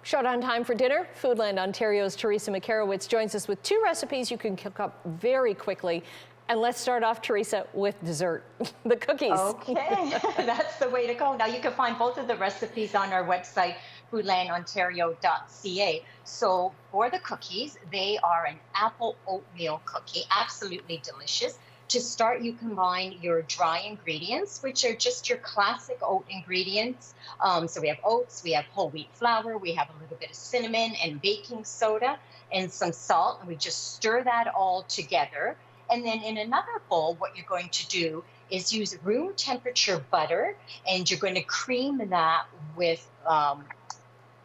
Short on time for dinner. Foodland Ontario's Teresa Makarewicz joins us with 2 recipes you can cook up very quickly. And let's start off, Teresa, with dessert, the cookies. Okay, that's the way to go. Now you can find both of the recipes on our website, foodlandontario.ca. So for the cookies, they are an apple oatmeal cookie, absolutely delicious. To start, you combine your dry ingredients, which are just your classic oat ingredients. So we have oats, we have whole wheat flour, we have a little bit of cinnamon and baking soda and some salt, and we just stir that all together. And then in another bowl, what you're going to do is use room temperature butter, and you're going to cream that with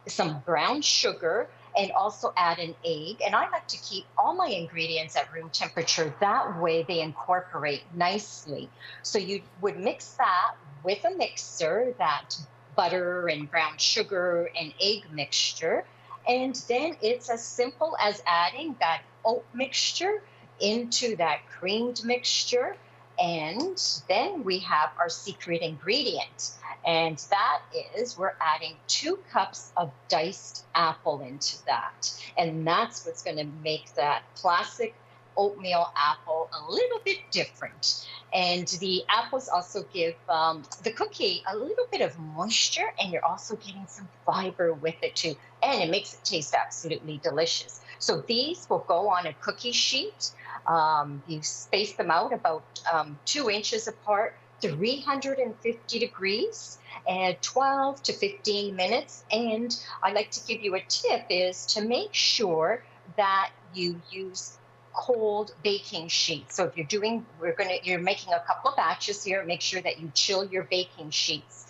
some brown sugar and also add an egg. And I like to keep all my ingredients at room temperature. That way they incorporate nicely. So you would mix that with a mixer, that butter and brown sugar and egg mixture. And then it's as simple as adding that oat mixture into that creamed mixture. And then we have our secret ingredient. And that is, we're adding 2 cups of diced apple into that. And that's what's going to make that classic oatmeal apple a little bit different. And the apples also give the cookie a little bit of moisture, and you're also getting some fiber with it too. And it makes it taste absolutely delicious. So these will go on a cookie sheet. You space them out about 2 inches apart, 350 degrees, and 12 to 15 minutes. And I like to give you a tip is to make sure that you use cold baking sheets. So if you're making a couple of batches here, make sure that you chill your baking sheets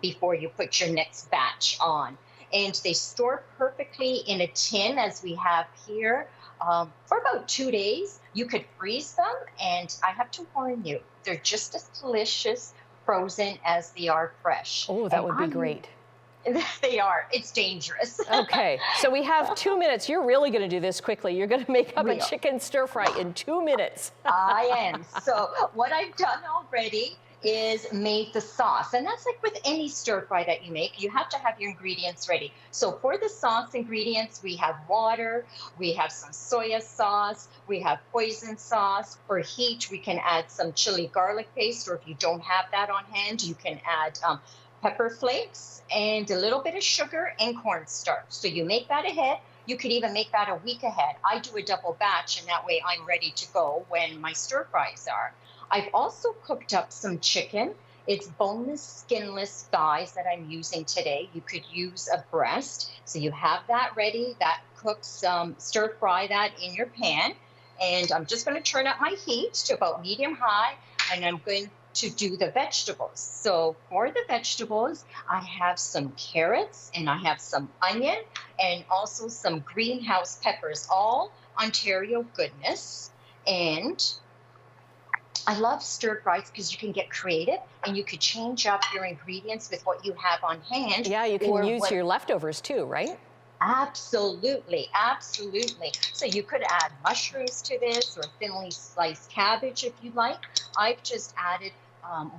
before you put your next batch on. And they store perfectly in a tin, as we have here, for about 2 days. You could freeze them, and I have to warn you, they're just as delicious frozen as they are fresh. Oh, that would be great. They are. It's dangerous. Okay, so we have 2 minutes. You're really going to do this quickly. You're going to make up a chicken stir fry in 2 minutes. I am. So what I've done already is made the sauce. And that's like with any stir fry that you make, you have to have your ingredients ready. So for the sauce ingredients, we have water, we have some soya sauce, we have hoisin sauce. For heat, we can add some chili garlic paste, or if you don't have that on hand, you can add pepper flakes and a little bit of sugar and cornstarch. So you make that ahead. You could even make that a week ahead. I do a double batch, and that way I'm ready to go when my stir fries are. I've also cooked up some chicken. It's boneless, skinless thighs that I'm using today. You could use a breast. So you have that ready. That cooks, stir fry that in your pan. And I'm just going to turn up my heat to about medium high, and I'm going to do the vegetables. So for the vegetables, I have some carrots, and I have some onion, and also some greenhouse peppers, all Ontario goodness. And I love stir fries because you can get creative, and you could change up your ingredients with what you have on hand. Yeah, you can use your leftovers too, right? Absolutely, absolutely. So you could add mushrooms to this, or thinly sliced cabbage if you like. I've just added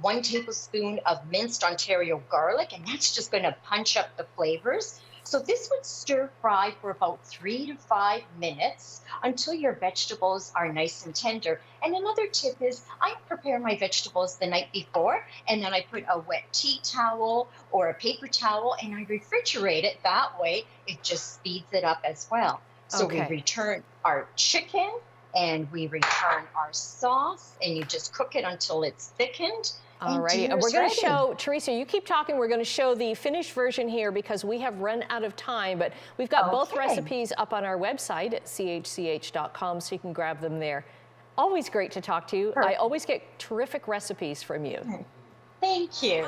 1 tablespoon of minced Ontario garlic, and that's just going to punch up the flavors. So this would stir fry for about 3 to 5 minutes until your vegetables are nice and tender. And another tip is I prepare my vegetables the night before, and then I put a wet tea towel or a paper towel, and I refrigerate it. That way it just speeds it up as well. So we return our chicken, and we return our sauce, and you just cook it until it's thickened. All righty, and we're going to show, Teresa, you keep talking, we're going to show the finished version here because we have run out of time, but we've got both recipes up on our website at chch.com, so you can grab them there. Always great to talk to you. I always get terrific recipes from you. Thank you.